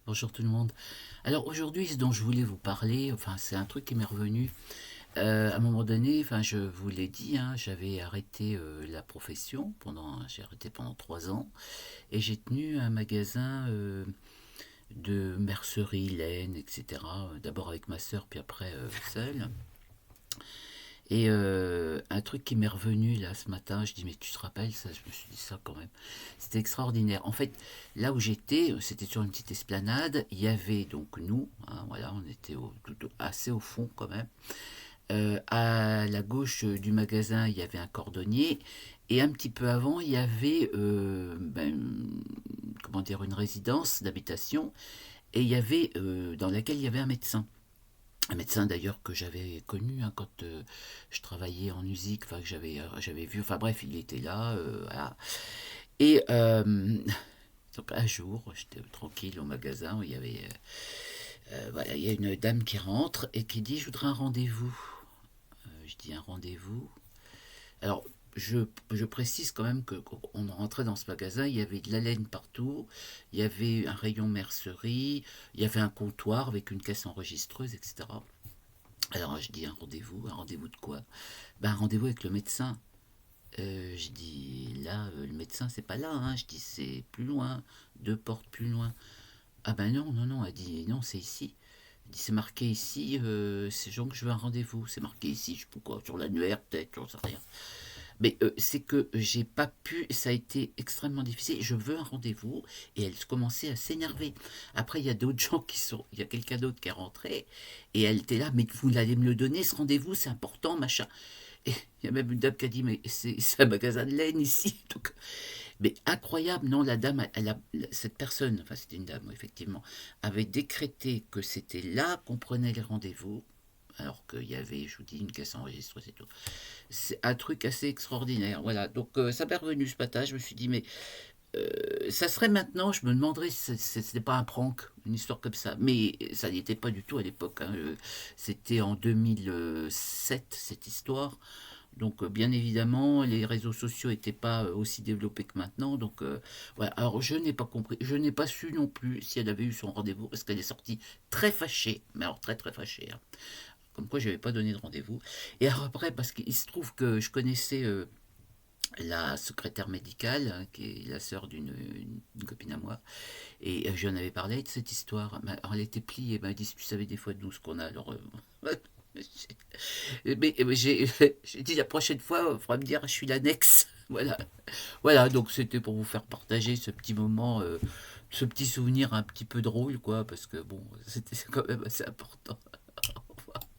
Bonjour tout le monde. Alors aujourd'hui, ce dont je voulais vous parler, enfin c'est un truc qui m'est revenu. À un moment donné, enfin je vous l'ai dit, hein, j'avais arrêté la profession j'ai arrêté pendant 3 ans et j'ai tenu un magasin de mercerie, laine, etc. D'abord avec ma sœur, puis après seul. Et un truc qui m'est revenu là ce matin, je dis mais tu te rappelles ça, je me suis dit ça quand même. C'était extraordinaire. En fait, là où j'étais, c'était sur une petite esplanade, il y avait donc nous, hein, voilà, on était assez au fond quand même. À la gauche du magasin, il y avait un cordonnier. Et un petit peu avant, il y avait comment dire, une résidence d'habitation. Et il y avait dans laquelle il y avait un médecin. Un médecin d'ailleurs que j'avais connu hein, quand je travaillais en musique, enfin que j'avais vu, enfin bref, il était là, voilà. Et donc un jour, j'étais tranquille au magasin où il y avait, voilà, il y a une dame qui rentre et qui dit je voudrais un rendez-vous. Je dis un rendez-vous. Alors je précise quand même que quand on rentrait dans ce magasin, il y avait de la laine partout, il y avait un rayon mercerie, il y avait un comptoir avec une caisse enregistreuse, etc. Alors je dis un rendez-vous de quoi? Ben, un rendez-vous avec le médecin. Je dis là, le médecin c'est pas là, hein. Je dis c'est plus loin, 2 portes plus loin. Ah ben non, non, non, elle dit non, c'est ici. Elle dit c'est marqué ici, c'est gens que je veux un rendez-vous. C'est marqué ici, je sais pas quoi, sur l'annuaire peut-être, j'en sais rien. Mais c'est que j'ai pas pu, ça a été extrêmement difficile. Je veux un rendez-vous et elle commençait à s'énerver. Après, il y a d'autres gens il y a quelqu'un d'autre qui est rentré et elle était là, mais vous allez me le donner ce rendez-vous, c'est important, machin. Et il y a même une dame qui a dit, mais c'est un magasin de laine ici. Donc, mais incroyable, non, la dame, cette personne, enfin c'était une dame, effectivement, avait décrété que c'était là qu'on prenait les rendez-vous, alors qu'il y avait, je vous dis, une caisse enregistreuse et tout. C'est un truc assez extraordinaire. Voilà, donc ça m'est revenu ce matin. Je me suis dit, mais ça serait maintenant, je me demanderais si c'était pas un prank, une histoire comme ça. Mais ça n'y était pas du tout à l'époque, hein. C'était en 2007, cette histoire. Donc, bien évidemment, les réseaux sociaux n'étaient pas aussi développés que maintenant. Donc, voilà. Alors, je n'ai pas compris, je n'ai pas su non plus si elle avait eu son rendez-vous, parce qu'elle est sortie très fâchée, mais alors très très fâchée, hein. Comme quoi, je n'avais pas donné de rendez-vous. Et alors après, parce qu'il se trouve que je connaissais la secrétaire médicale, hein, qui est la sœur d'une copine à moi, et je lui en avais parlé de cette histoire. Alors, elle était pliée, elle m'a dit, si tu savais des fois de nous ce qu'on a, alors... mais j'ai dit la prochaine fois, il faudra me dire, je suis l'annexe. Voilà. Voilà, donc c'était pour vous faire partager ce petit moment, ce petit souvenir un petit peu drôle, quoi, parce que bon, c'était quand même assez important.